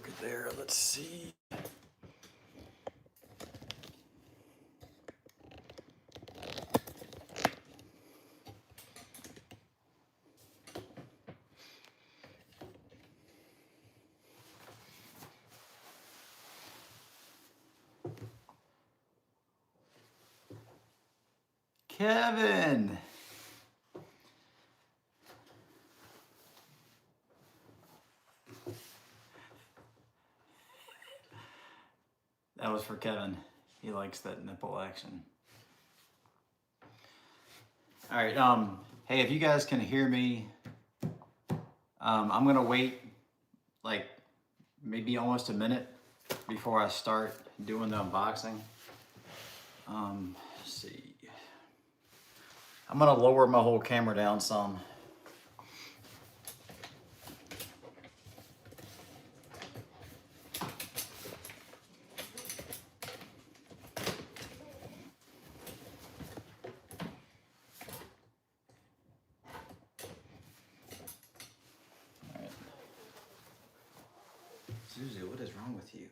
crooked there. Let's see. Kevin. That was for Kevin. He likes that nipple action. All right. Hey, if you guys can hear me, I'm gonna wait like maybe almost a minute before I start doing the unboxing. Let's see. I'm gonna lower my whole camera down some. All right. Suzu, what is wrong with you? You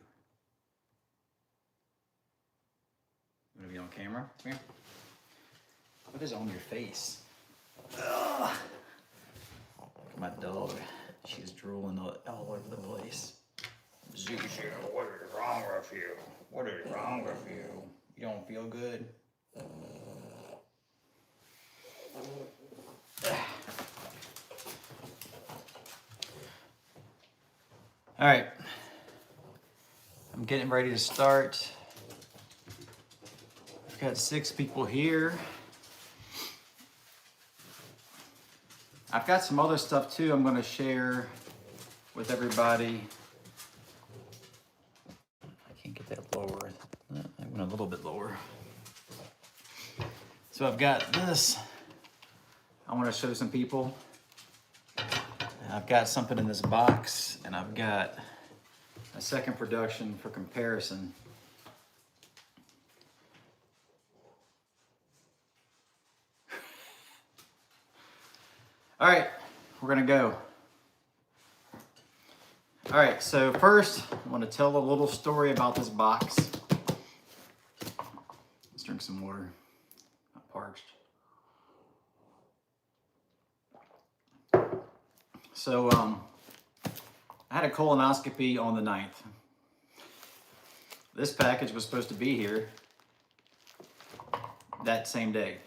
wanna be on camera? Come here. What is on your face? Ugh. Look at my dog. She's drooling all over the place. Zuzu, what is wrong with you? What is wrong with you? You don't feel good? All right. I'm getting ready to start. I've got 6 people here. I've got some other stuff too I'm going to share with everybody. I can't get that lower. I went a little bit lower. So I've got this. I want to show some people. I've got something in this box, and I've got a second production for comparison. All right, we're gonna go. All right, so first, I want to tell a little story about this box. Let's drink some water. Not parched. So, I had a colonoscopy on the 9th. This package was supposed to be here that same day.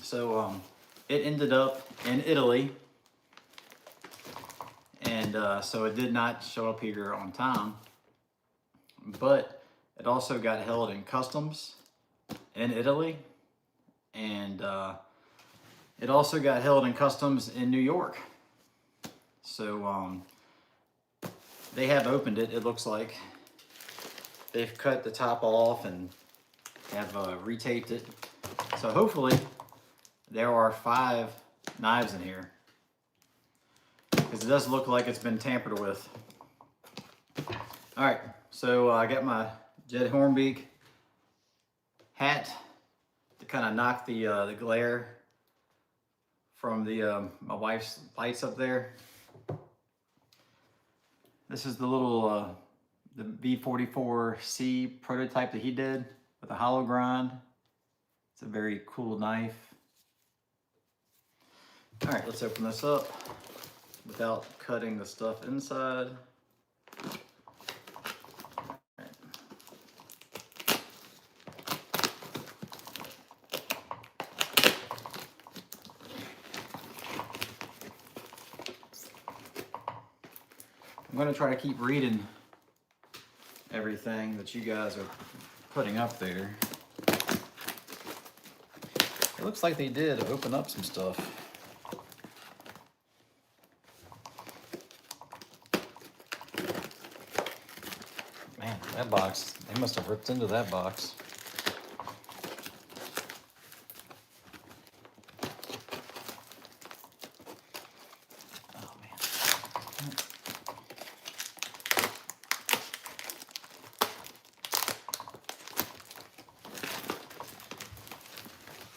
So, it ended up in Italy, and so it did not show up here on time, but it also got held in customs in Italy, and it also got held in customs in New York. So they have opened it, it looks like. They've cut the top off and have retaped it. So hopefully there are 5 knives in here, because it does look like it's been tampered with. All right, so I got my Jed Hornbeak hat to kind of knock the glare from the my wife's lights up there. This is the little the V44X prototype that he did with a hollow grind. It's a very cool knife. All right, let's open this up without cutting the stuff inside. Right. I'm going to try to keep reading everything that you guys are putting up there. It looks like they did open up some stuff. Man, that box, they must have ripped into that box. Oh, man.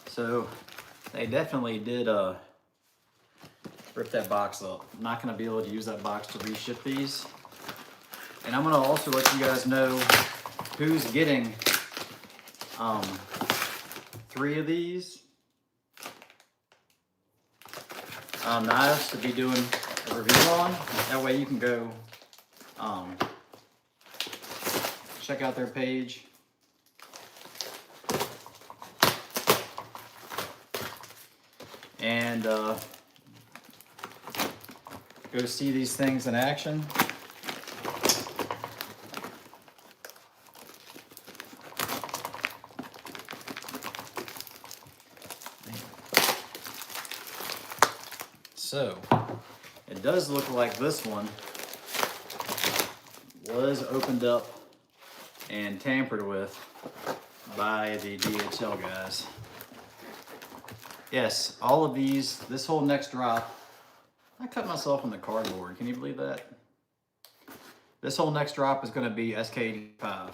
So they definitely did rip that box up. I'm not going to be able to use that box to reship these. And I'm gonna also let you guys know who's getting 3 of these knives to be doing a review on. That way you can go check out their page. And go see these things in action. So, it does look like this one was opened up and tampered with by the DHL guys. Yes, all of these, this whole next drop, I cut myself on the cardboard. Can you believe that? This whole next drop is going to be SK85,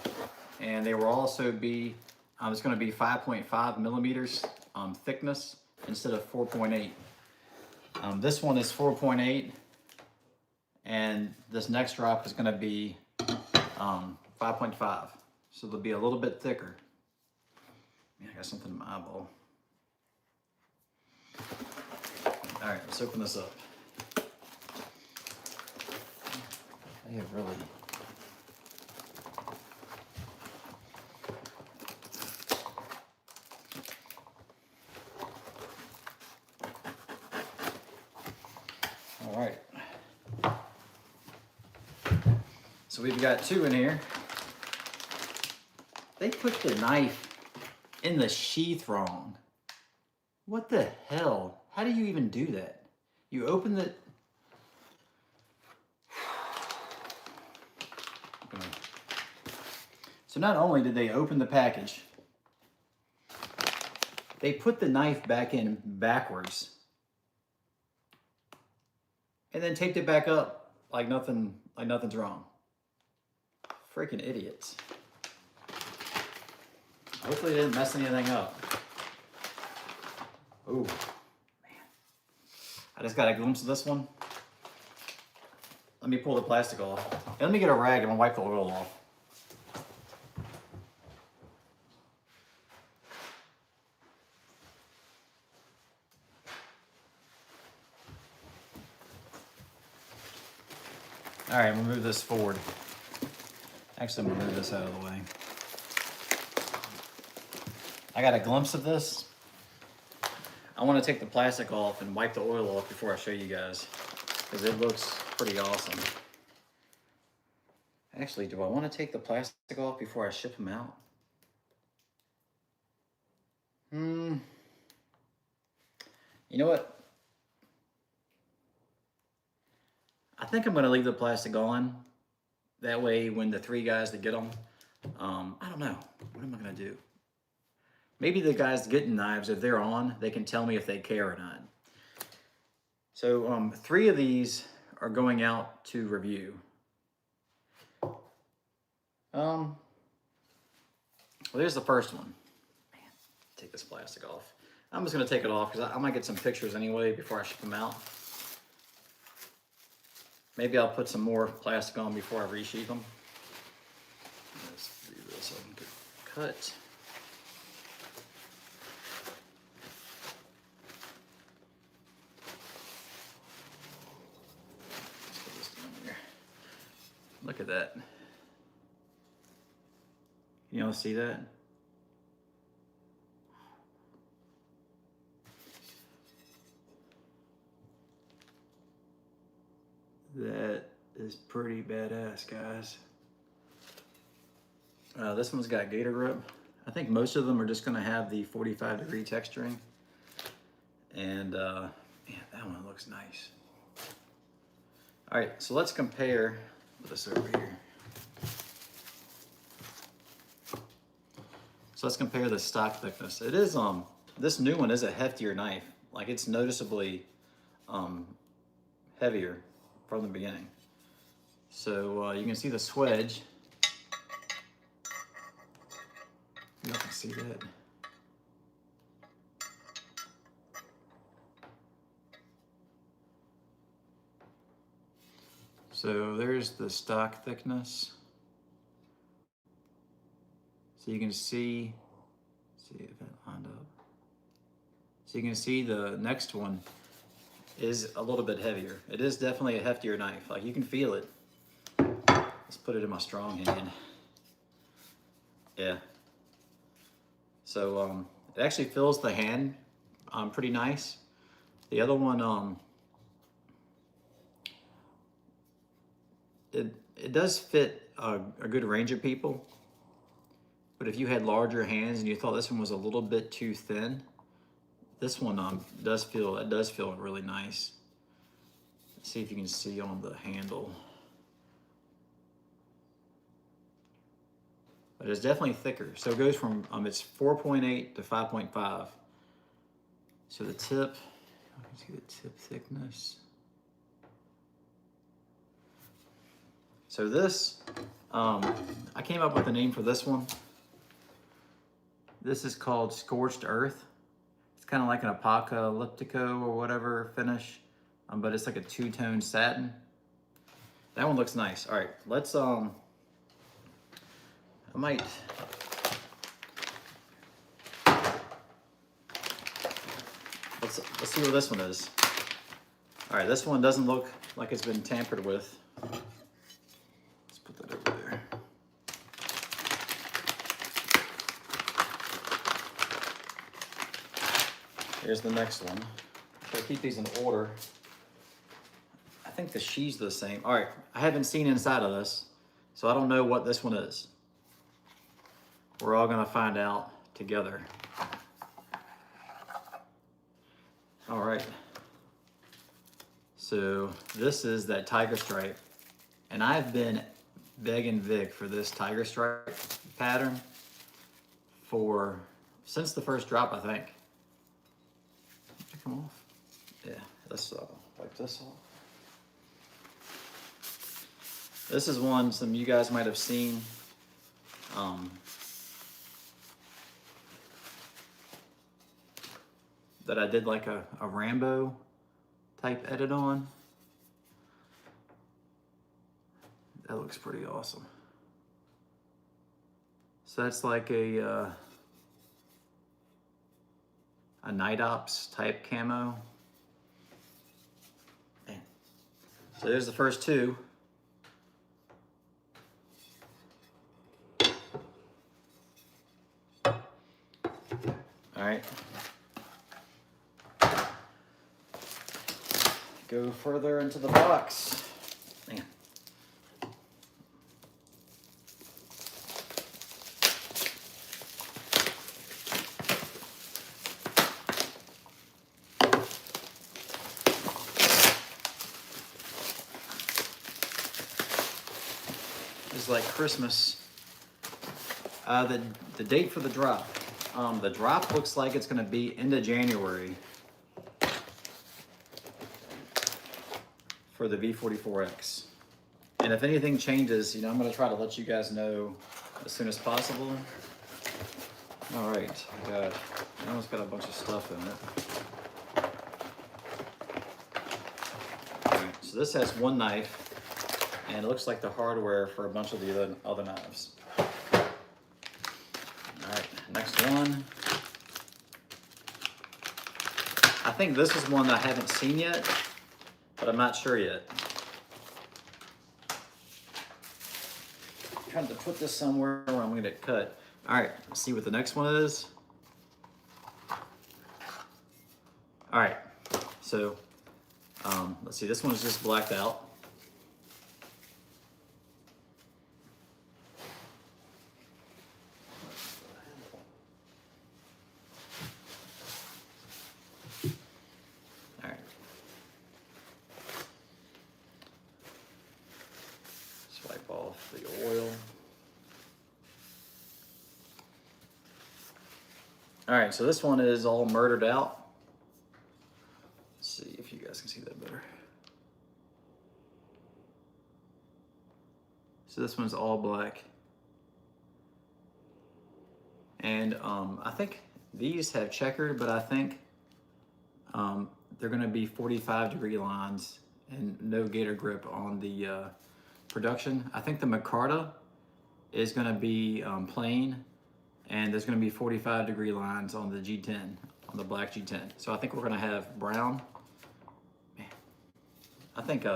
and they will also be, it's going to be 5.5 millimeters thickness instead of 4.8. This one is 4.8, and this next drop is going to be 5.5, so they'll be a little bit thicker. Man, I got something in my eyeball. All right, let's open this up. They have really... All right. So we've got 2 in here. They put the knife in the sheath wrong. What the hell? How do you even do that? You open the... So not only did they open the package, they put the knife back in backwards and then taped it back up like nothing's wrong. Freaking idiots. Hopefully they didn't mess anything up. Ooh, man. I just got a glimpse of this one. Let me pull the plastic off. And let me get a rag and I'll wipe the oil off. All right, I'm gonna move this forward. Actually, I'm gonna move this out of the way. I got a glimpse of this. I want to take the plastic off and wipe the oil off before I show you guys, because it looks pretty awesome. Actually, do I want to take the plastic off before I ship them out? You know what? I think I'm going to leave the plastic on. That way, when the 3 guys that get them, I don't know. What am I going to do? Maybe the guys getting knives, if they're on, they can tell me if they care or not. So 3 of these are going out to review. Well, here's the first one. Man, take this plastic off. I'm just gonna take it off because I might get some pictures anyway before I ship them out. Maybe I'll put some more plastic on before I resheath them. Let's do this so I can get cut. Look at that. You all see that? That is pretty badass, guys. This one's got gator grip. I think most of them are just gonna have the 45-degree texturing. And man, that one looks nice. All right, so let's compare this over here. So let's compare the stock thickness. It is this new one is a heftier knife. Like, it's noticeably heavier from the beginning. So you can see the swedge. You can see that. So there's the stock thickness. So you can see if that lined up. So you can see the next one is a little bit heavier. It is definitely a heftier knife. Like, you can feel it. Let's put it in my strong hand. Yeah. So it actually fills the hand pretty nice. The other one, it does fit a good range of people. But if you had larger hands and you thought this one was a little bit too thin, this one does feel really nice. Let's see if you can see on the handle. But it's definitely thicker. So it goes from it's 4.8 to 5.5. So the tip, you can see the tip thickness. So this, I came up with a name for this one. This is called Scorched Earth. It's kind of like an apocalyptico or whatever finish, but it's like a two-tone satin. That one looks nice. All right, let's let's see what this one is. All right, this one doesn't look like it's been tampered with. Let's put that over there. Here's the next one. I'll keep these in order. I think the sheath's the same. All right, I haven't seen inside of this, so I don't know what this one is. We're all gonna find out together. All right. So this is that tiger stripe, and I've been begging Vic for this tiger stripe pattern since the first drop, I think. Did it come off? Yeah, let's wipe this off. This is one some of you guys might have seen. That I did like a Rambo type edit on. That looks pretty awesome. So that's like a Night Ops type camo. Man. So there's the first two. All right. Go further into the box. Man. It's like Christmas. The date for the drop. The drop looks like it's going to be end of January. For the V44X. And if anything changes, I'm going to try to let you guys know as soon as possible. All right, I almost got a bunch of stuff in it. All right, so this has one knife, and it looks like the hardware for a bunch of the other knives. All right, next one. I think this is one that I haven't seen yet, but I'm not sure yet. I'm trying to put this somewhere where I'm gonna get cut. All right, let's see what the next one is. All right, so let's see, this one is just blacked out. Wipe off the oil. All right, so this one is all murdered out. Let's see if you guys can see that better. So this one's all black. And I think these have checkered, but I think they're gonna be 45-degree lines and no gator grip on the production. I think the micarta is going to be plain, and there's going to be 45-degree lines on the G10, on the black G10. So I think we're going to have brown. Man, I think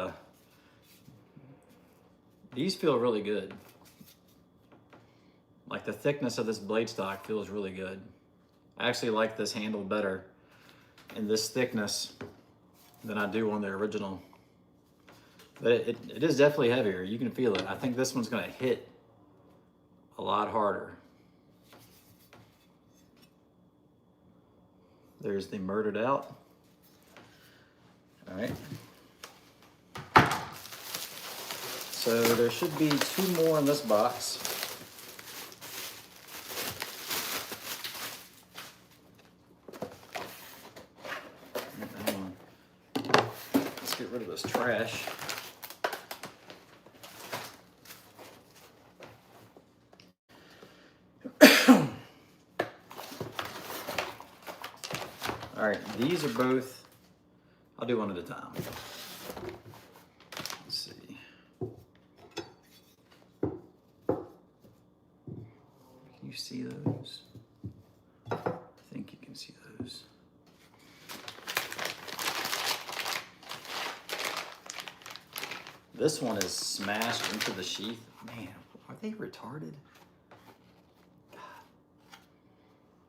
these feel really good. Like the thickness of this blade stock feels really good. I actually like this handle better in this thickness than I do on the original. But it is definitely heavier. You can feel it. I think this one's going to hit a lot harder. There's the murdered out. All right. So there should be 2 more in this box. Let's get rid of this trash. All right, these are both, I'll do one at a time. Let's see. Can you see those? I think you can see those. This one is smashed into the sheath. Man, are they retarded?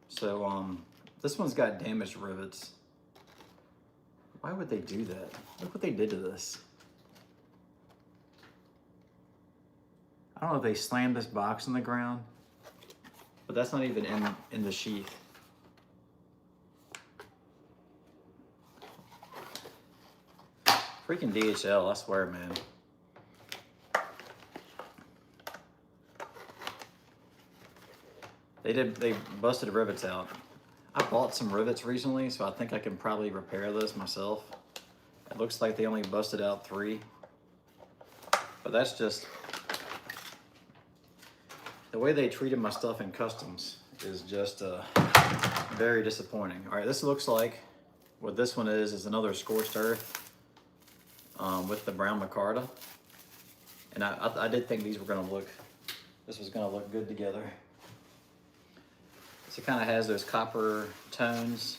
So, this one's got damaged rivets. Why would they do that? Look what they did to this. I don't know if they slammed this box on the ground, but that's not even in the sheath. Freaking DHL, I swear, man. They busted the rivets out. I bought some rivets recently, so I think I can probably repair this myself. It looks like they only busted out 3. But that's just... the way they treated my stuff in customs is just very disappointing. All right, this looks like what this one is another scorched earth with the brown micarta. And I did think these were gonna look, this was gonna look good together. So it kind of has those copper tones.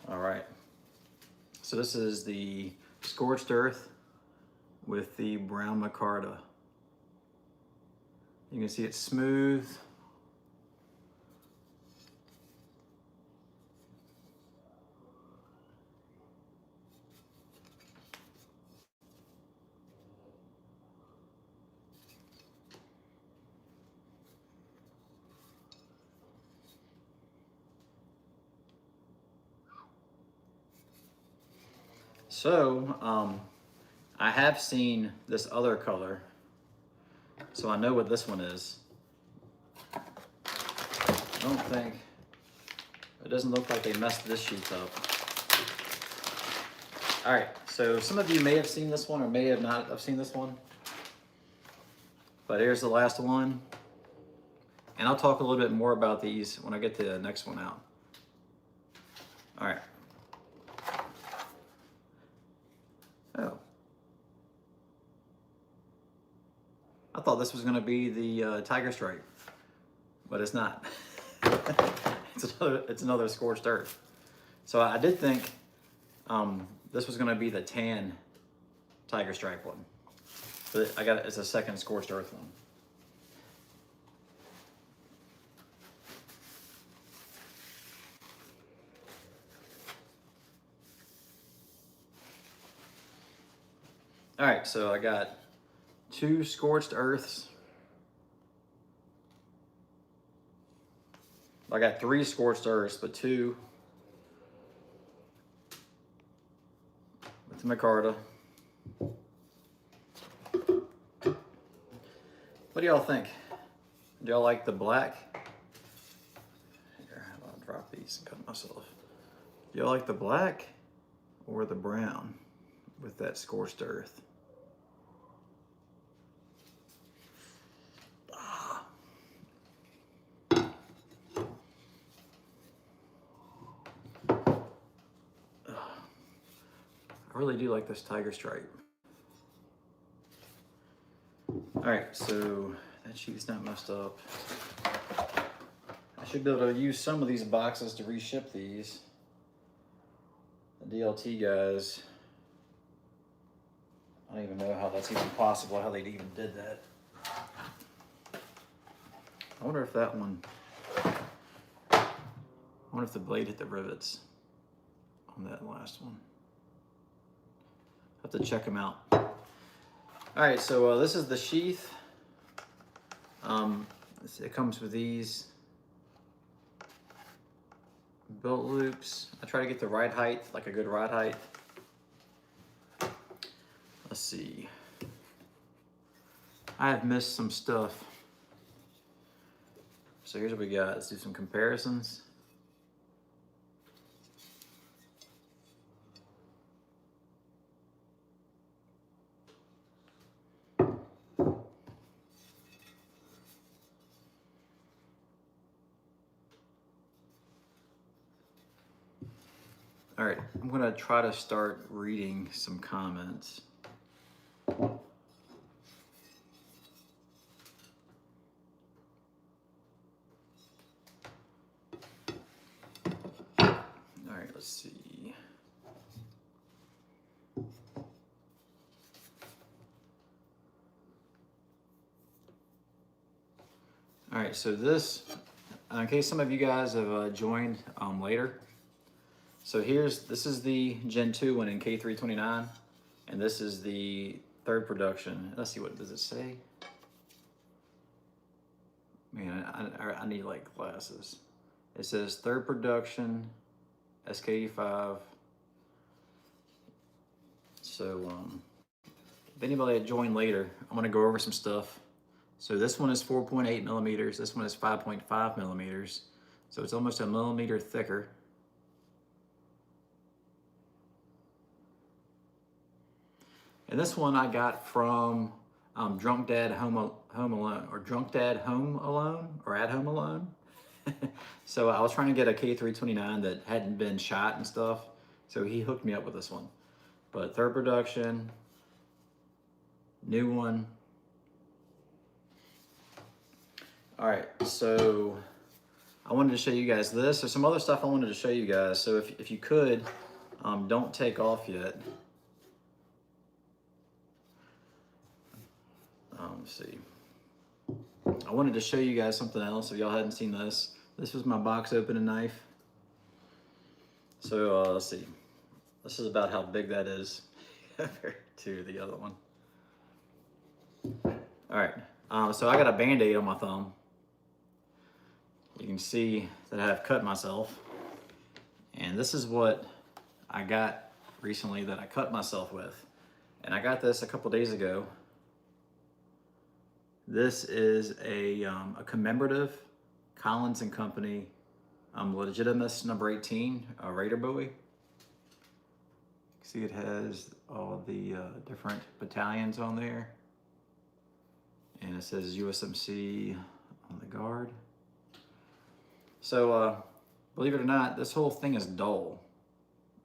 All right. So this is the scorched earth with the brown micarta. You can see it's smooth. So, I have seen this other color, so I know what this one is. I don't think, it doesn't look like they messed this sheet up. All right, so some of you may have seen this one or may have not have seen this one, but here's the last one. And I'll talk a little bit more about these when I get to the next one out. All right. Oh. I thought this was gonna be the tiger stripe, but it's not. It's another scorched earth. So I did think this was gonna be the tan tiger stripe one, but I got it's a second scorched earth one. All right, so I got 2 scorched earths. I got 3 scorched earths, but 2 with the micarta. What do y'all think? Do y'all like the black? Here, I'll drop these and cut myself. Do y'all like the black or the brown with that scorched earth? I really do like this tiger stripe. All right, so that sheet's not messed up. I should be able to use some of these boxes to reship these. The DLT guys, I don't even know how that's even possible, how they even did that. I wonder if that one, I wonder if the blade hit the rivets on that last one. Have to check them out. All right, so this is the sheath. It comes with these belt loops. I try to get the right height, like a good rod height. Let's see. I have missed some stuff. So here's what we got. Let's do some comparisons. All right, I'm gonna try to start reading some comments. All right, let's see. All right, so this, in case some of you guys have joined later, so this is the Gen 2 one in K329, and this is the third production. Let's see, what does it say? Man, I need like glasses. It says third production, SK85. So if anybody had joined later, I'm gonna go over some stuff. So this one is 4.8 millimeters. This one is 5.5 millimeters. So it's almost a millimeter thicker. And this one I got from Drunk Dad Home Alone, or Drunk Dad Home Alone, or At Home Alone. So I was trying to get a K329 that hadn't been shot and stuff. So he hooked me up with this one. But third production, new one. All right, so I wanted to show you guys this. There's some other stuff I wanted to show you guys. So if you could, don't take off yet. Let's see. I wanted to show you guys something else if y'all hadn't seen this. This was my box opening knife. So let's see. This is about how big that is compared to the other one. All right, so I got a Band-Aid on my thumb. You can see that I have cut myself. And this is what I got recently that I cut myself with. And I got this a couple days ago. This is a commemorative Collins and Company Legitimus number 18 Raider Bowie. See, it has all the different battalions on there. And it says USMC on the guard. So, believe it or not, this whole thing is dull.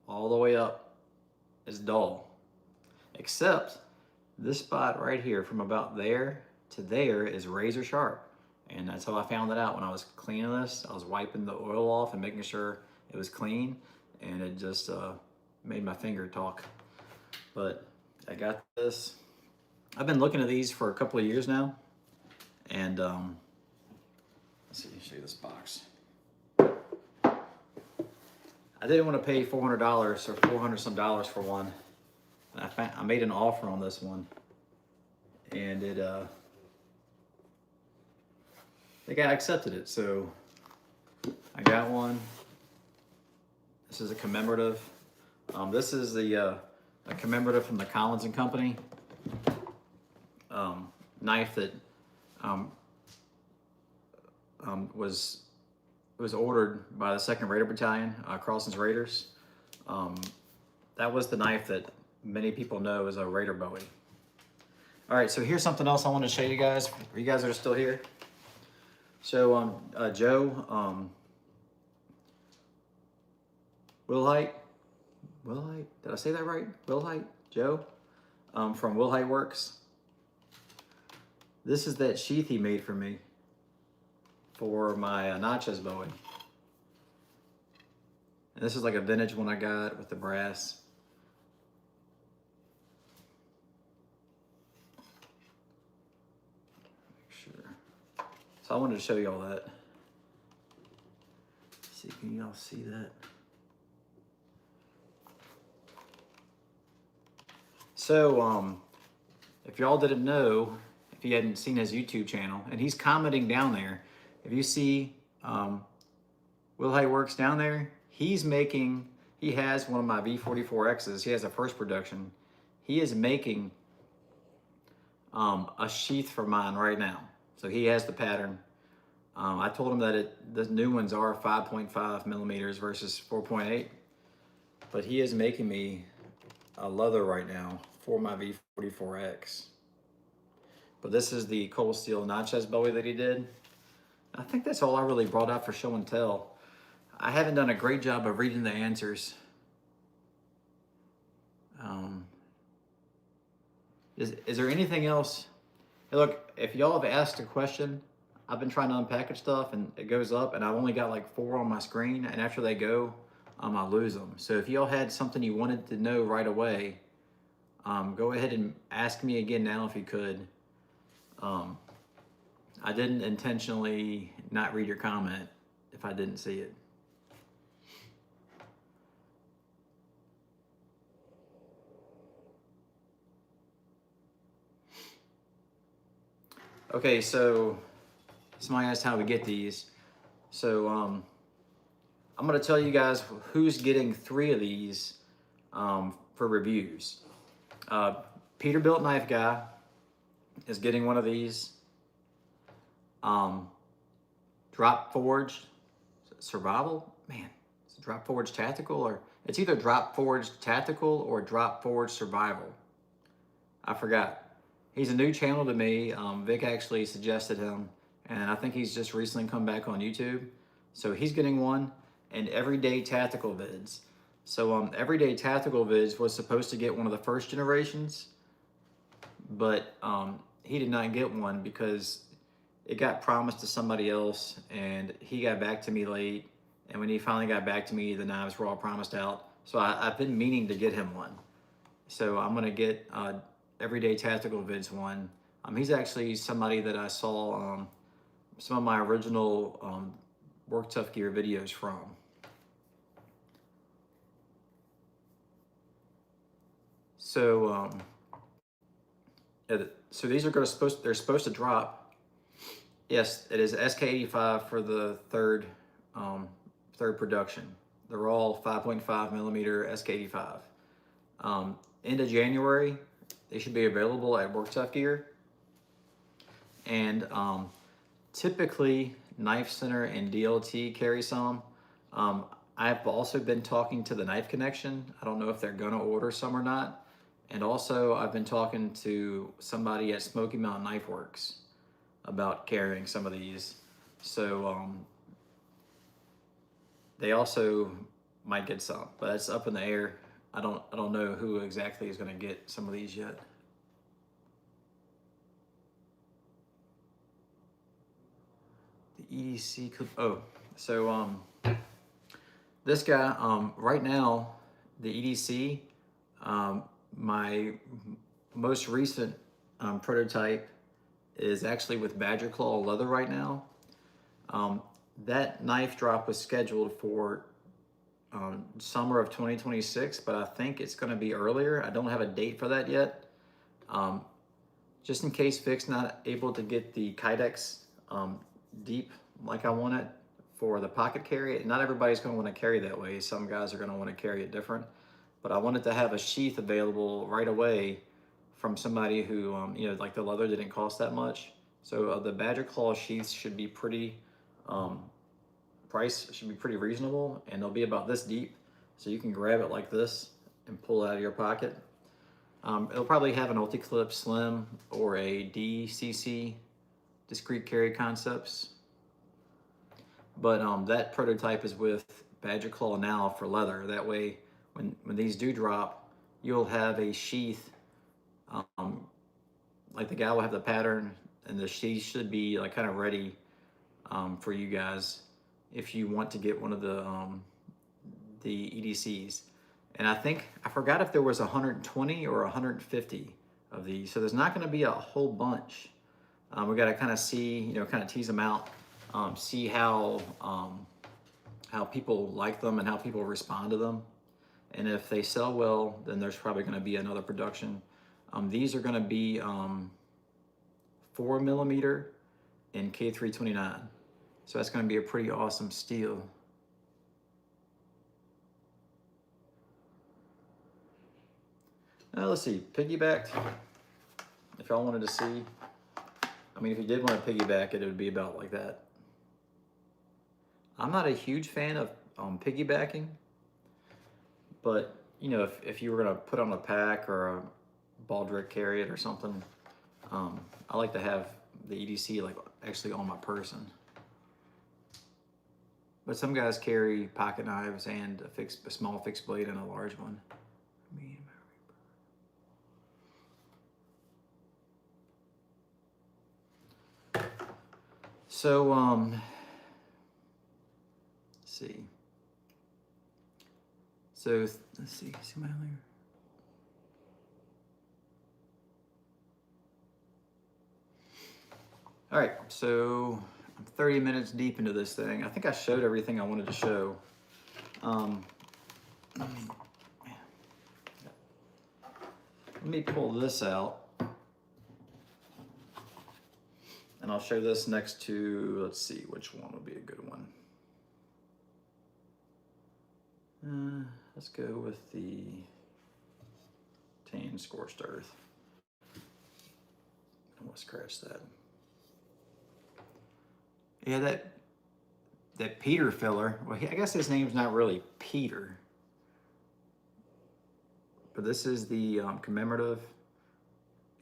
All the way up is dull. Except this spot right here, from about there to there, is razor sharp. And that's how I found it out when I was cleaning this. I was wiping the oil off and making sure it was clean, and it just made my finger talk. But I got this. I've been looking at these for a couple of years now, and let's see, show you this box. I didn't want to pay $400 or $400 some dollars for one, and I made an offer on this one, and the guy accepted it, so I got one. This is a commemorative. This is a commemorative from the Collins and Company knife that was ordered by the 2nd Raider Battalion, Carlson's Raiders. That was the knife that many people know as a Raider Bowie. All right, so here's something else I want to show you guys, for you guys that are still here. So Joe Wilhite, Wilhite, did I say that right? Wilhite, Joe, from Wilhite Works. This is that sheath he made for me for my Natchez Bowie. And this is like a vintage one I got with the brass. Make sure. So I wanted to show you all that. Let's see, can y'all see that? So, if y'all didn't know, if you hadn't seen his YouTube channel, and he's commenting down there, if you see Wilhite Works down there, he has one of my V44Xs, he has a first production. He is making a sheath for mine right now. So he has the pattern. I told him that the new ones are 5.5 millimeters versus 4.8, but he is making me a leather right now for my V44X. But this is the cold steel Natchez Bowie that he did. I think that's all I really brought out for show and tell. I haven't done a great job of reading the answers. Is there anything else? Hey, look, if y'all have asked a question, I've been trying to unpackage stuff and it goes up and I've only got like 4 on my screen, and after they go, I lose them. So if y'all had something you wanted to know right away, go ahead and ask me again now if you could. I didn't intentionally not read your comment if I didn't see it. Okay, so somebody asked how we get these. So I'm gonna tell you guys who's getting 3 of these for reviews. Peterbilt Knife Guy is getting one of these. Drop Forged Survival, man, is it Drop Forged Tactical, or it's either Drop Forged Tactical or Drop Forged Survival. I forgot. He's a new channel to me. Vic actually suggested him, and I think he's just recently come back on YouTube. So he's getting one, and Everyday Tactical Vids. So Everyday Tactical Vids was supposed to get one of the first generations, but he did not get one because it got promised to somebody else, and he got back to me late. And when he finally got back to me, the knives were all promised out. So I've been meaning to get him one. So I'm gonna get Everyday Tactical Vids one. He's actually somebody that I saw some of my original Work Tough Gear videos from. So so these are they're supposed to drop. Yes, it is SK85 for the third production. They're all 5.5 millimeter SK85. End of January, they should be available at Work Tough Gear. And typically, Knife Center and DLT carry some. I've also been talking to the Knife Connection. I don't know if they're gonna order some or not. And also, I've been talking to somebody at Smoky Mountain Knife Works about carrying some of these. So they also might get some, but it's up in the air. I don't know who exactly is gonna get some of these yet. The EDC clip, oh, so this guy, right now, the EDC, my most recent prototype is actually with Badger Claw leather right now. That knife drop was scheduled for summer of 2026, but I think it's gonna be earlier. I don't have a date for that yet. Just in case Vic's not able to get the Kydex deep like I want it for the pocket carry. Not everybody's gonna wanna carry that way. Some guys are gonna wanna carry it different. But I wanted to have a sheath available right away from somebody who, you know, like the leather didn't cost that much. So the Badger Claw sheaths should be pretty, price should be pretty reasonable, and they'll be about this deep. So you can grab it like this and pull it out of your pocket. It'll probably have an Ulti-Clip Slim or a DCC, Discreet Carry Concepts. But that prototype is with Badger Claw now for leather. That way, when these do drop, you'll have a sheath. Like the guy will have the pattern, and the sheath should be like kind of ready for you guys if you want to get one of the EDCs. And I forgot if there was 120 or 150 of these, so there's not going to be a whole bunch. We got to kind of see, you know, kind of tease them out, see how people like them and how people respond to them. And if they sell well, then there's probably going to be another production. These are going to be 4mm in K329. So that's going to be a pretty awesome steel. Now let's see, piggybacked. If y'all wanted to see, I mean, if you did want to piggyback it, it would be about like that. I'm not a huge fan of piggybacking, but you know, if you were gonna put on a pack or a baldric carry it or something, I like to have the EDC like actually on my person. But some guys carry pocket knives and a small fixed blade and a large one. So, let's see. So, let's see my layer. All right, so I'm 30 minutes deep into this thing. I think I showed everything I wanted to show. Let me pull this out. And I'll show this next to, let's see, which one would be a good one. Let's go with the tan scorched earth. I want to scratch that. Yeah, that Peter filler. Well, I guess his name's not really Peter, but this is the commemorative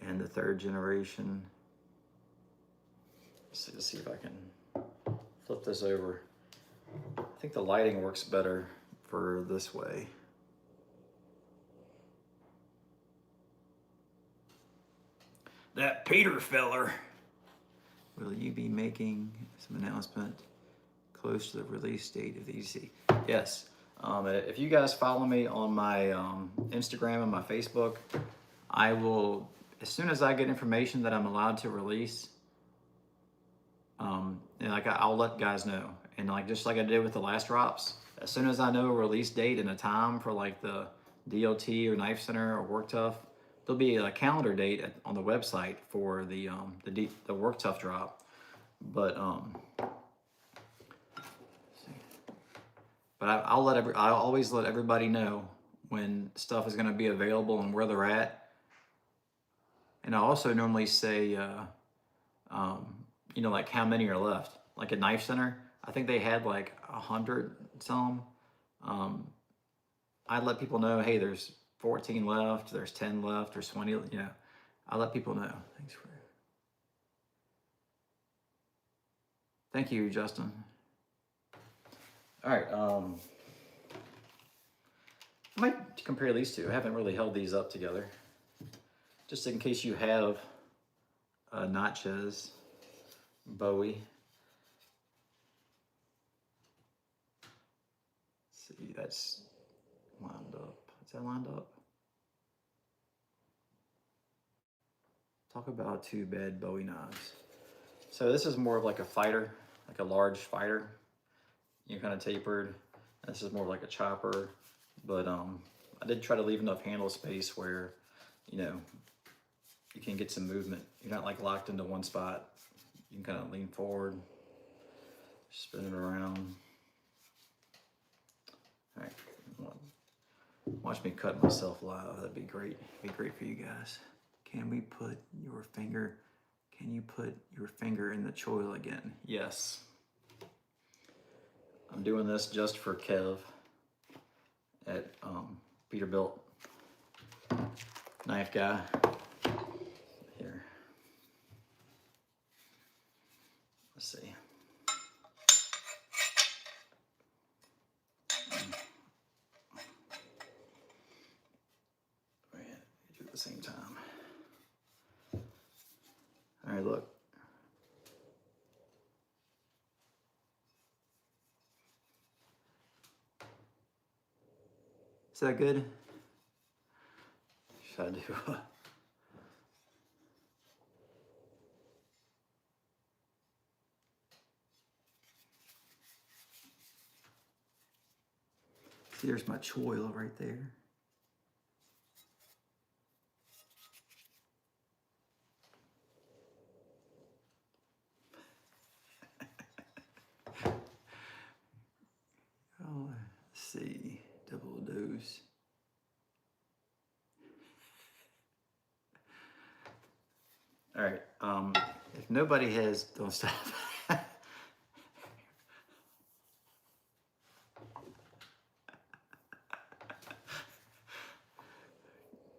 and the 3rd generation. Let's see if I can flip this over. I think the lighting works better for this way. That Peter feller. Will you be making some announcement close to the release date of the EDC? Yes. If you guys follow me on my Instagram and my Facebook, I will, as soon as I get information that I'm allowed to release, and like I'll let guys know. And like just like I did with the last drops, as soon as I know a release date and a time for like the DLT or Knife Center or Work Tuff, there'll be a calendar date on the website for the Work Tuff drop. But I'll always let everybody know when stuff is going to be available and where they're at. And I also normally say, you know, like how many are left. Like at Knife Center, I think they had like 100 some. I let people know, hey, there's 14 left, there's 10 left, there's 20, you know. I let people know. Thank you, Justin. All right, I might compare these two. I haven't really held these up together. Just in case you have a Natchez Bowie. Let's see, that's lined up. Is that lined up? Talk about two bad Bowie knives. So this is more of like a fighter, like a large fighter. You know, kind of tapered. This is more like a chopper, but I did try to leave enough handle space where, you know, you can get some movement. You're not like locked into one spot. You can kind of lean forward, spin it around. All right, watch me cut myself live. That'd be great. Be great for you guys. Can we put your finger? Can you put your finger in the choil again? Yes. I'm doing this just for Kev at Peterbilt Knife Guy. Here. Let's see. the same time. All right, look. Is that good? Should I do? See, there's my choil right there. Oh, let's see, double dose. All right, if nobody has, don't stop.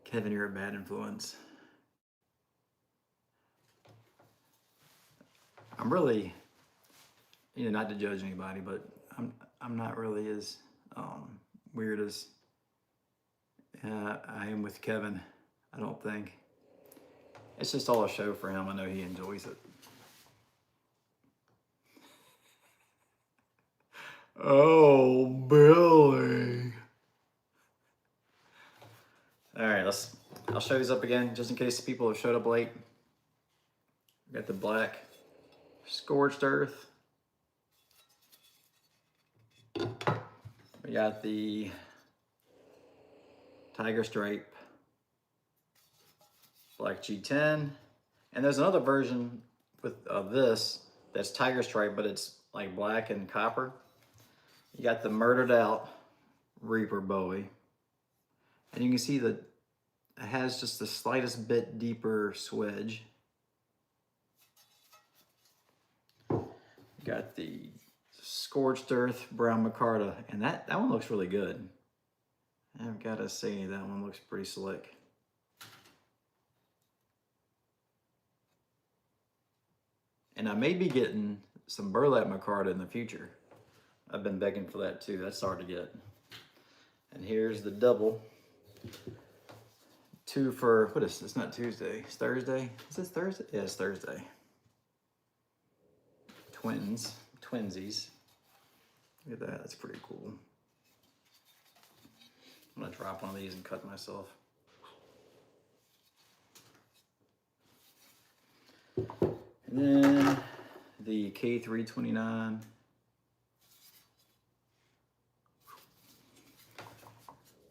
Kevin, you're a bad influence. I'm really, not to judge anybody, but I'm not really as weird as I am with Kevin. I don't think. It's just all a show for him. I know he enjoys it. Oh, Billy. All right, I'll show these up again just in case people have showed up late. We got the black scorched earth. We got the tiger stripe black G10, and there's another version of this that's tiger stripe, but it's like black and copper. You got the murdered out Reaper Bowie, and you can see that it has just the slightest bit deeper swedge. You got the scorched earth brown micarta, and that one looks really good. I've got to say that one looks pretty slick. And I may be getting some burlap micarta in the future. I've been begging for that too. That's hard to get. And here's the double. 2 for, what is this? It's not Tuesday. It's Thursday. Is this Thursday? Yeah, it's Thursday. Twinsies. Look at that. That's pretty cool. I'm going to drop one of these and cut myself. And then the K329.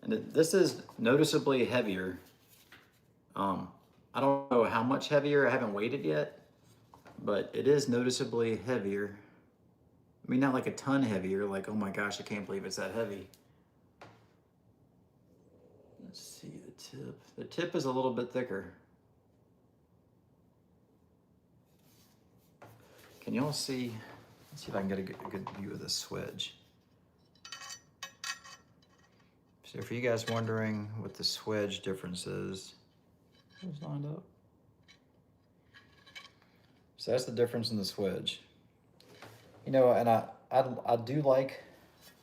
And this is noticeably heavier. I don't know how much heavier. I haven't weighed it yet, but it is noticeably heavier. I mean, not like a ton heavier, like, oh my gosh, I can't believe it's that heavy. Let's see the tip. The tip is a little bit thicker. Can y'all see? Let's see if I can get a good view of this swedge. So for you guys wondering what the swedge difference is, who's lined up? So that's the difference in the swedge. And I do like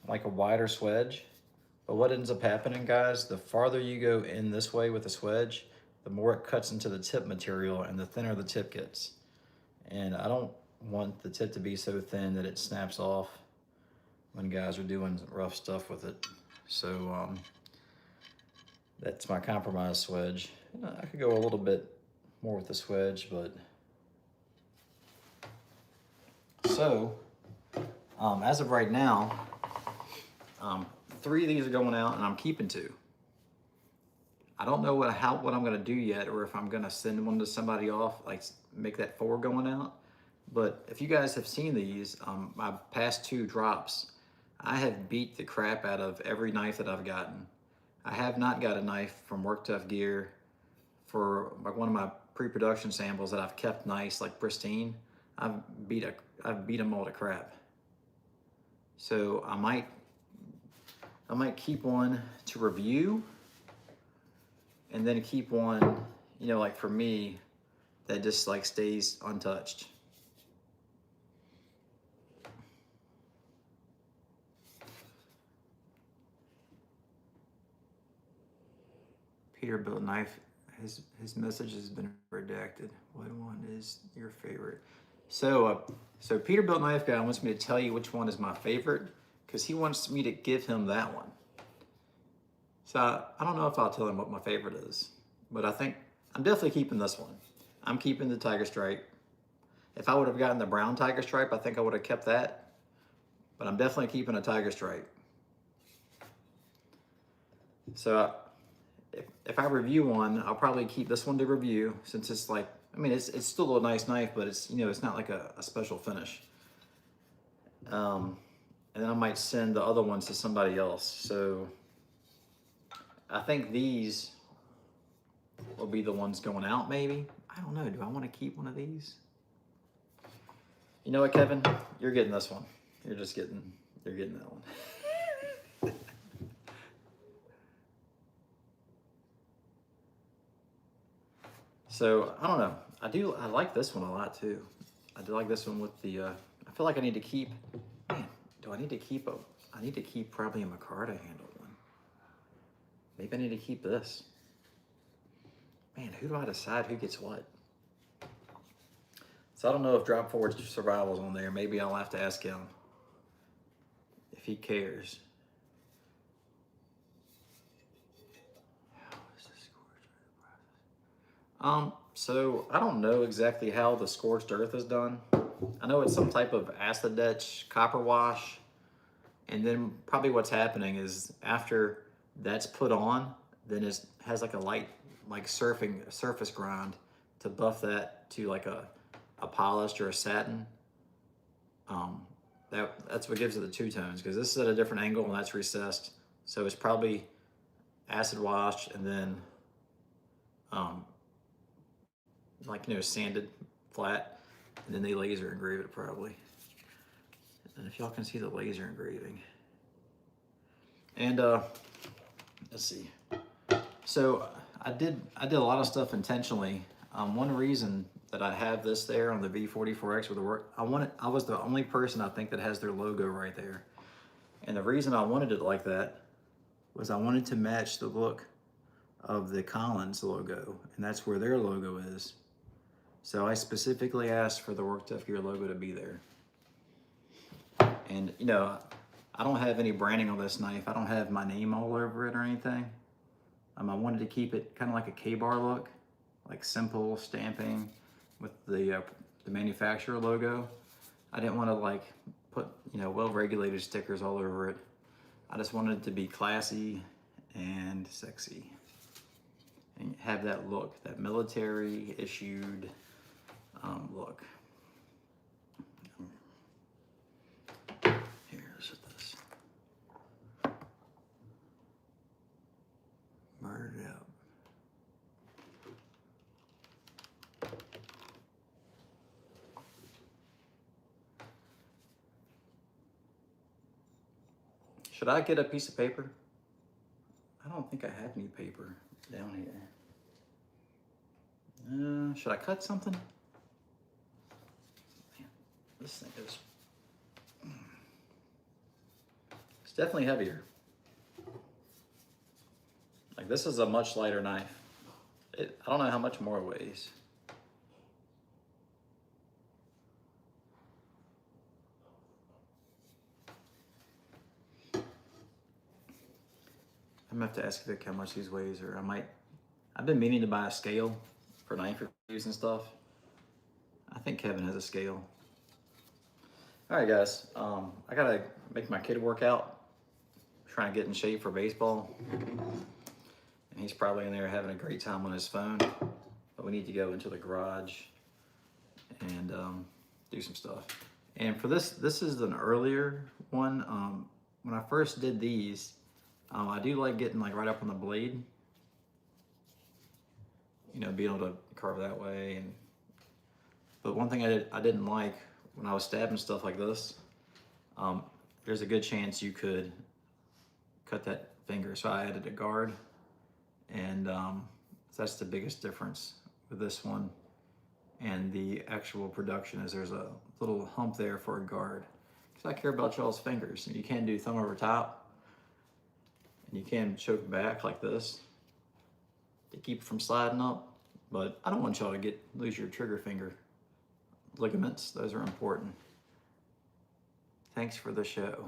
a wider swedge, but what ends up happening, guys, the farther you go in this way with the swedge, the more it cuts into the tip material and the thinner the tip gets. And I don't want the tip to be so thin that it snaps off when guys are doing rough stuff with it. So that's my compromise swedge. I could go a little bit more with the swedge, but so as of right now, 3 of these are going out, and I'm keeping 2. I don't know what I'm gonna do yet, or if I'm gonna send one to somebody off, like make that 4 going out. But if you guys have seen these, my past 2 drops, I have beat the crap out of every knife that I've gotten. I have not got a knife from Work Tough Gear for like one of my pre-production samples that I've kept nice, like pristine. I've beat them all to crap. So I might keep one to review, and then keep one, like for me, that just like stays untouched. Peterbilt knife his message has been redacted. What one is your favorite? So Peterbilt Knife Guy wants me to tell you which one is my favorite because he wants me to give him that one. So I don't know if I'll tell him what my favorite is, but I think I'm definitely keeping this one. I'm keeping the Tiger Stripe. If I would have gotten the brown Tiger Stripe, I think I would have kept that, but I'm definitely keeping a Tiger Stripe. So if I review one, I'll probably keep this one to review since it's like, I mean, it's still a nice knife, but it's, you know, it's not like a special finish. And then I might send the other ones to somebody else. So I think these will be the ones going out maybe. I don't know, do I want to keep one of these? You know what, Kevin? You're getting this one. You're getting that one. So I don't know. I like this one a lot too. I do like this one with the. I feel like I need to keep. Man, do I need to keep a? I need to keep probably a Micarta handle one. Maybe I need to keep this. Man, who do I decide who gets what? So I don't know if Drop Forward Survival's on there. Maybe I'll have to ask him if he cares. So I don't know exactly how the scorched earth is done. I know it's some type of acid etch, copper wash, and then probably what's happening is after that's put on, then it has like a light, like surface grind to buff that to like a polished or a satin. That's what gives it the two tones because this is at a different angle and that's recessed. So it's probably acid wash and then like, you know, sanded flat, and then they laser engrave it probably. And if y'all can see the laser engraving. And let's see. So I did a lot of stuff intentionally. One reason that I have this there on the V44X with the work, I was the only person I think that has their logo right there. And the reason I wanted it like that was I wanted to match the look of the Collins logo, and that's where their logo is. So I specifically asked for the Work Tough Gear logo to be there. And you know, I don't have any branding on this knife. I don't have my name all over it or anything. I wanted to keep it kind of like a K-bar look, like simple stamping with the manufacturer logo. I didn't want to like put, you know, well-regulated stickers all over it. I just wanted it to be classy and sexy and have that look, that military issued look. Here's this. Murdered out. Should I get a piece of paper? I don't think I have any paper down here. Should I cut something? Man, this thing is... It's definitely heavier. Like, this is a much lighter knife. I don't know how much more it weighs. I'm gonna have to ask Vic how much these weighs, or I've been meaning to buy a scale for knife reviews and stuff. I think Kevin has a scale. All right, guys, I gotta make my kid work out, trying to get in shape for baseball. And he's probably in there having a great time on his phone, but we need to go into the garage and do some stuff. And for this is an earlier one. When I first did these, I do like getting like right up on the blade, you know, being able to carve that way. But one thing I didn't like when I was stabbing stuff like this, there's a good chance you could cut that finger. So I added a guard, and that's the biggest difference with this one and the actual production is there's a little hump there for a guard. Because I care about y'all's fingers, and you can do thumb over top. And you can choke back like this. to keep it from sliding up. But I don't want y'all to lose your trigger finger ligaments. Those are important. Thanks for the show.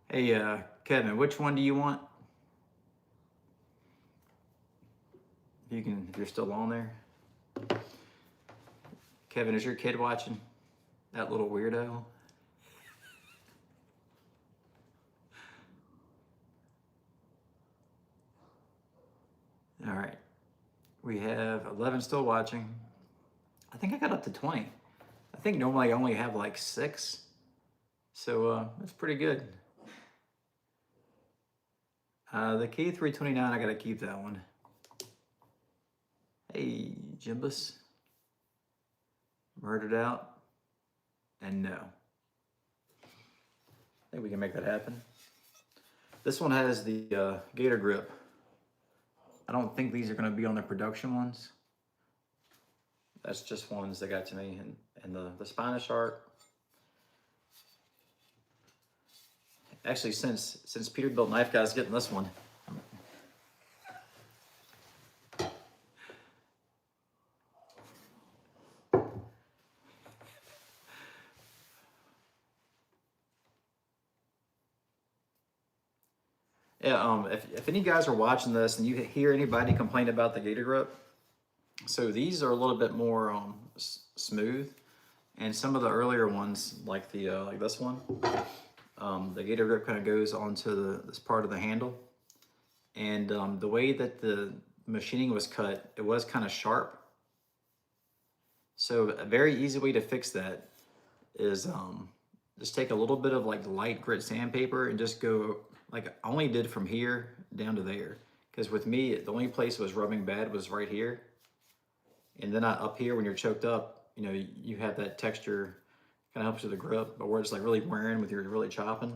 Hey, Kevin, which one do you want? If you're still on there. Kevin, is your kid watching? That little weirdo? All right. We have 11 still watching. I think I got up to 20. I think normally I only have like 6. So that's pretty good. The K329, I gotta keep that one. Hey, Jimbus. Murdered out. And no. I think we can make that happen. This one has the gator grip. I don't think these are gonna be on the production ones. That's just ones that got to me. And the spine is sharp. Actually, since Peterbilt Knife Guy's getting this one. Yeah, if any guys are watching this and you hear anybody complain about the gator grip, so these are a little bit more smooth, and some of the earlier ones, like like this one, the gator grip kind of goes onto this part of the handle, and the way that the machining was cut, it was kind of sharp. So a very easy way to fix that is just take a little bit of like light grit sandpaper and just go, like I only did from here down to there. Because with me, the only place it was rubbing bad was right here. And then up here, when you're choked up, you know, you have that texture, kind of helps with the grip, but where it's like really wearing with your really chopping.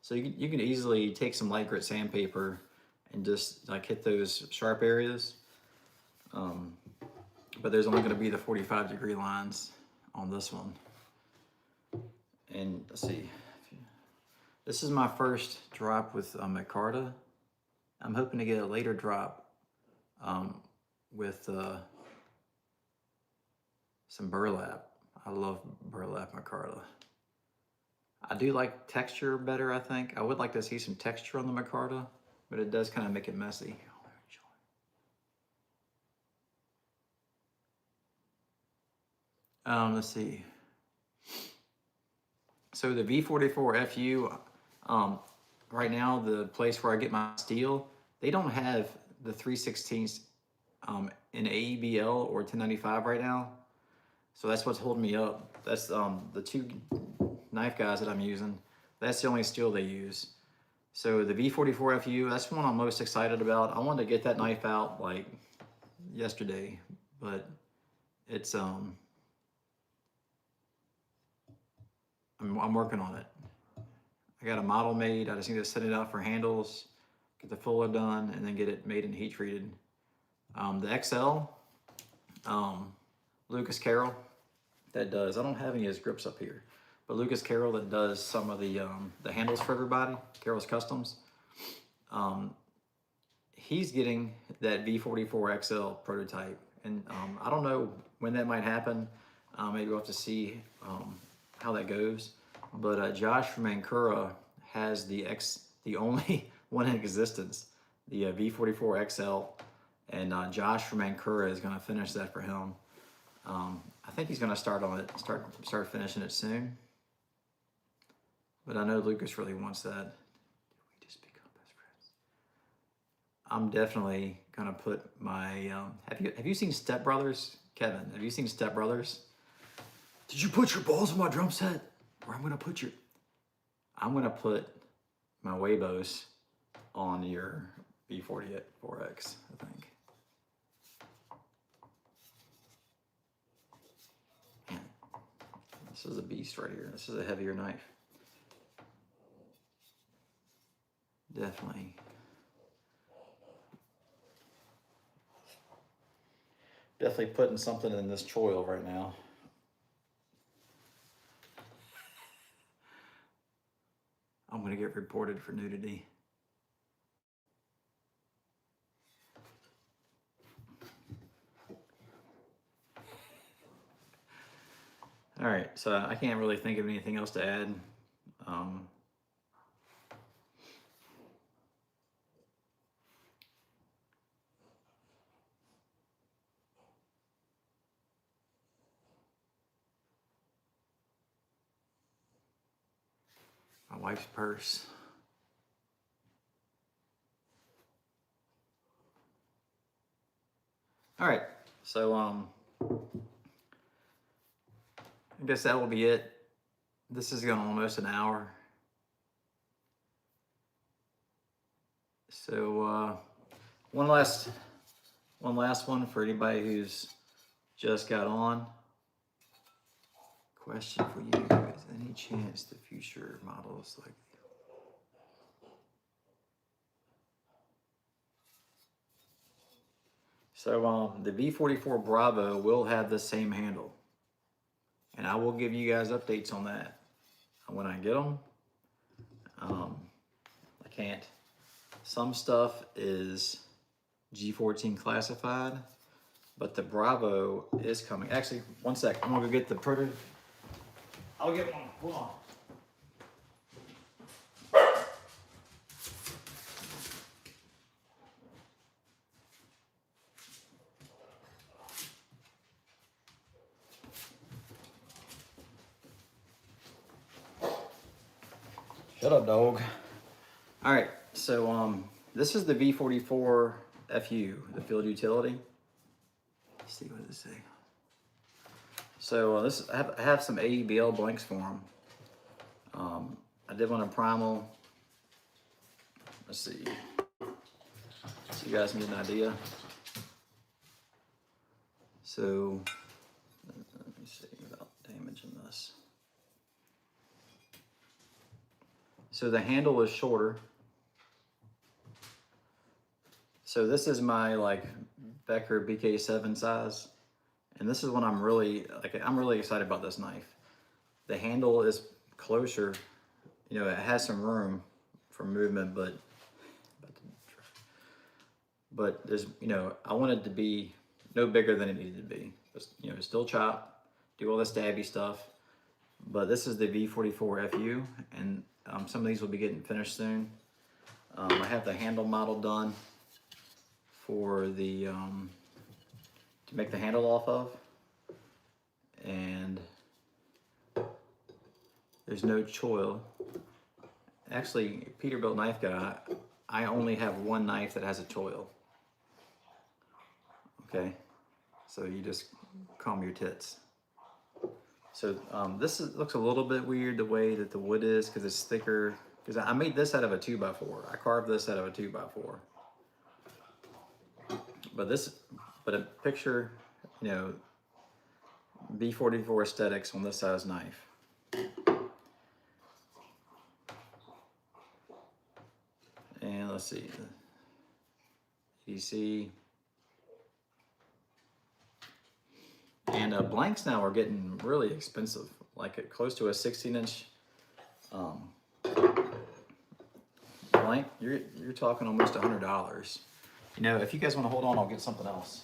So you can easily take some light grit sandpaper and just like hit those sharp areas. But there's only gonna be the 45-degree lines on this one. And let's see, this is my first drop with micarta. I'm hoping to get a later drop with some burlap. I love burlap micarta. I do like texture better, I think. I would like to see some texture on the micarta, but it does kind of make it messy. Let's see. So the V44FU, right now, the place where I get my steel, they don't have the 3/16 in AEBL or 1095 right now. So that's what's holding me up. That's the 2 knife guys that I'm using. That's the only steel they use. So the V44FU, that's one I'm most excited about. I wanted to get that knife out like yesterday, but it's I'm working on it. I got a model made. I just need to set it out for handles, get the fuller done, and then get it made and heat treated. The XL, Lucas Carroll, that does, I don't have any of his grips up here, but Lucas Carroll that does some of the handles for everybody, Carroll's Customs, he's getting that V44XL prototype. And I don't know when that might happen. Maybe we'll have to see how that goes. But Josh from Ankura has the only one in existence, the V44XL, and Josh from Ankura is going to finish that for him. I think he's going to start on it, start finishing it soon. But I know Lucas really wants that. Did we just become best friends? I'm definitely going to put my have you seen Step Brothers? Kevin, have you seen Step Brothers? Did you put your balls in my drum set? Or I'm gonna put my Weibos on your V44X, I think. Man, this is a beast right here. This is a heavier knife. Definitely putting something in this choil right now. I'm going to get reported for nudity. All right, so I can't really think of anything else to add. My wife's purse. All right, so I guess that will be it. This is going almost an hour. So one last one for anybody who's just got on. Question for you: is any chance the future models like? So the V44 Bravo will have the same handle, and I will give you guys updates on that when I get them. I can't. Some stuff is G14 classified, but the Bravo is coming. Actually, one sec. I'm gonna go get the proto. I'll get one. Hold on. Shut up, dog. All right, so this is the V44 FU, the field utility. Let's see, what does it say? So this I have some AEBL blanks for them. I did one in primal. Let's see, so you guys can get an idea. So let me see about damaging this. So the handle is shorter. So this is my like Becker BK7 size. And this is what I'm really excited about this knife. The handle is closer, you know, it has some room for movement, but there's, you know, I want it to be no bigger than it needed to be. Just, you know, still chop, do all the stabby stuff. But this is the V44 FU, and some of these will be getting finished soon. I have the handle model done for the to make the handle off of, and there's no choil. Actually, Peterbilt knife guy, I only have one knife that has a choil. Okay, so you just calm your tits. So this looks a little bit weird the way that the wood is, because it's thicker. Because I made this out of a 2x4. I carved this out of a 2x4. But a picture, you know, V44 aesthetics on this size knife. And let's see, EDC. And blanks now are getting really expensive, like close to a 16-inch blank. You're talking almost $100. You know, if you guys want to hold on, I'll get something else.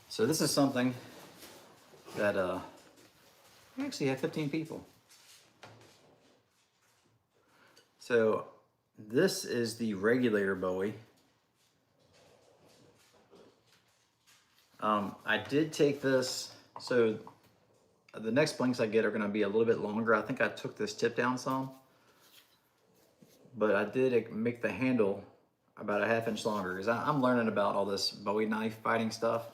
So this is something that we actually have 15 people. So this is the regulator Bowie. I did take this, so the next blanks I get are gonna be a little bit longer. I think I took this tip down some, but I did make the handle about a 1/2 inch longer, because I'm learning about all this Bowie knife fighting stuff.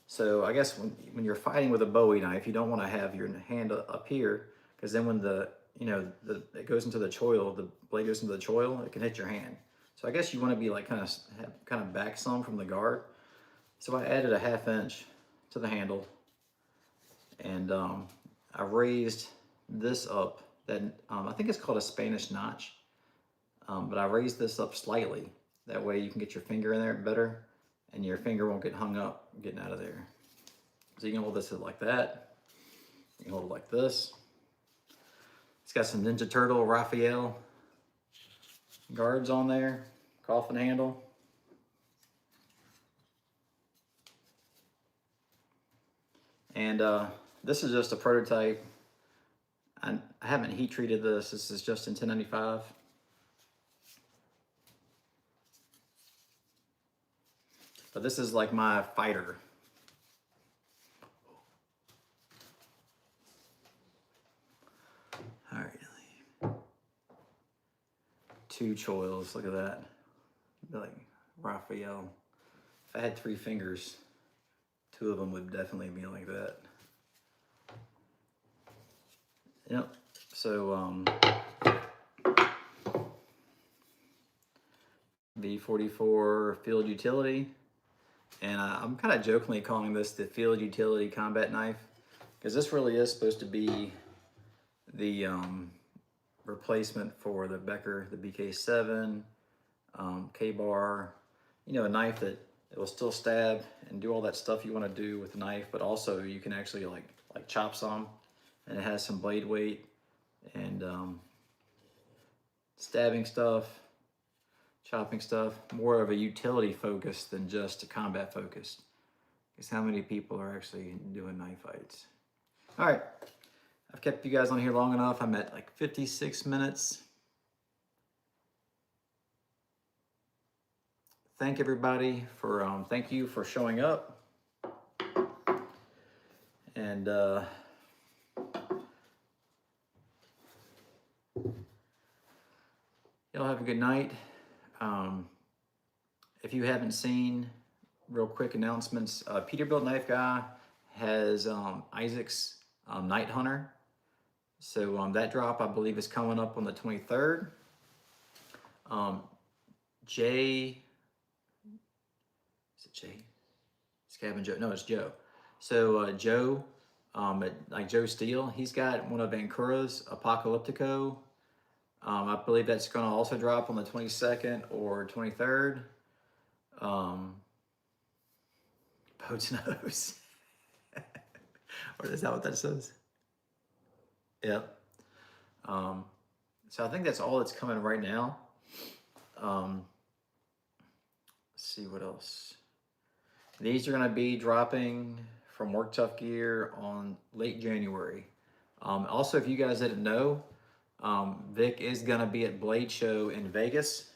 So I guess when you're fighting with a Bowie knife, you don't want to have your hand up here, because then when it goes into the choil, the blade goes into the choil, it can hit your hand. So I guess you want to be like kind of back some from the guard. So I added a 1/2 inch to the handle, and I raised this up that I think it's called a Spanish notch. But I raised this up slightly. That way you can get your finger in there better and your finger won't get hung up getting out of there. So you can hold this like that. You can hold it like this. It's got some Ninja Turtle Raphael guards on there, coffin handle. And this is just a prototype. I haven't heat treated this. This is just in 1095. But this is like my fighter. All right. 2 choils, look at that. Like Raphael. If I had 3 fingers, 2 of them would definitely be like that. Yep, so V44 field utility. And I'm kind of jokingly calling this the field utility combat knife, because this really is supposed to be the replacement for the Becker, the BK7, K-bar, you know, a knife that it will still stab and do all that stuff you want to do with the knife, but also you can actually like chop some, and it has some blade weight and stabbing stuff, chopping stuff, more of a utility focus than just a combat focus. Because how many people are actually doing knife fights? All right, I've kept you guys on here long enough. I'm at like 56 minutes. Thank everybody for, thank you for showing up. And y'all have a good night. If you haven't seen, real quick announcements, Peterbilt Knife Guy has Isaac's Night Hunter. So that drop, I believe, is coming up on the 23rd. Jay, is it Jay? It's Cabin Joe. No, it's Joe. So Joe, like Joe Steele, he's got one of Vancouver's Apocalyptico. I believe that's going to also drop on the 22nd or 23rd. Boat's nose. Or is that what that says? Yep. So I think that's all that's coming right now. Let's see what else. These are going to be dropping from Work Tough Gear on late January. Also, if you guys didn't know, Vic is going to be at Blade Show in Vegas.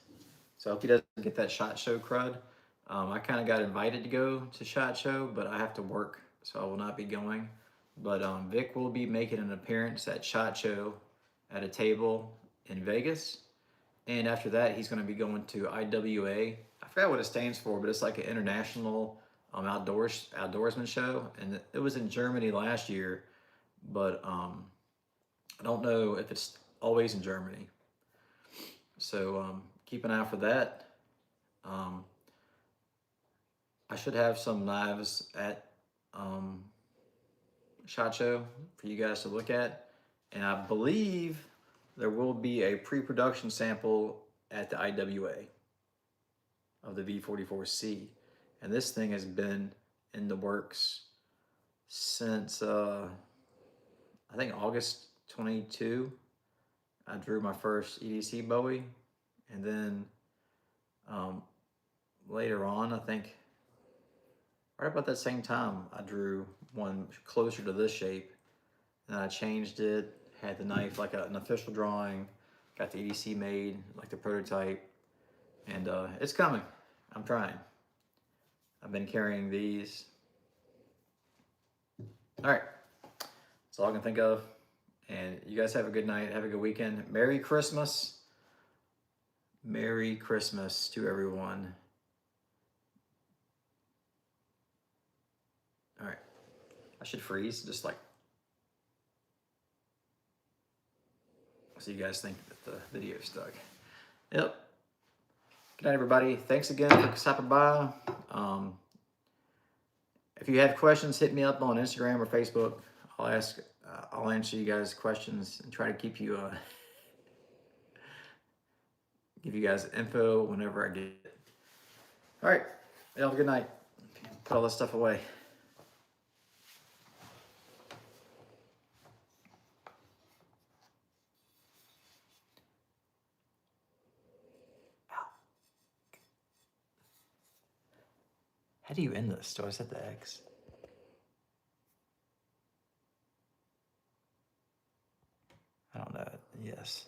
So I hope he doesn't get that SHOT Show crud. I kind of got invited to go to SHOT Show, but I have to work, so I will not be going. But Vic will be making an appearance at SHOT Show at a table in Vegas. And after that, he's going to be going to IWA. I forgot what it stands for, but it's like an international outdoorsman show. And it was in Germany last year, but I don't know if it's always in Germany. So keep an eye out for that. I should have some knives at SHOT Show for you guys to look at. And I believe there will be a pre-production sample at the IWA of the V44C. And this thing has been in the works since, I think August 22. I drew my first EDC Bowie. And then later on, I think, right about that same time, I drew one closer to this shape. And I changed it, had the knife like an official drawing, got the EDC made, like the prototype. And it's coming. I'm trying. I've been carrying these. All right. That's all I can think of. And you guys have a good night. Have a good weekend. Merry Christmas. Merry Christmas to everyone. All right. I should freeze, just like, so you guys think that the video's stuck. Yep. Good night, everybody. Thanks again for stopping by. If you have questions, hit me up on Instagram or Facebook. I'll answer you guys' questions and try to keep you give you guys info whenever I get it. All right, y'all have a good night. Put all this stuff away. How do you end this? Do I set the X? I don't know. Yes.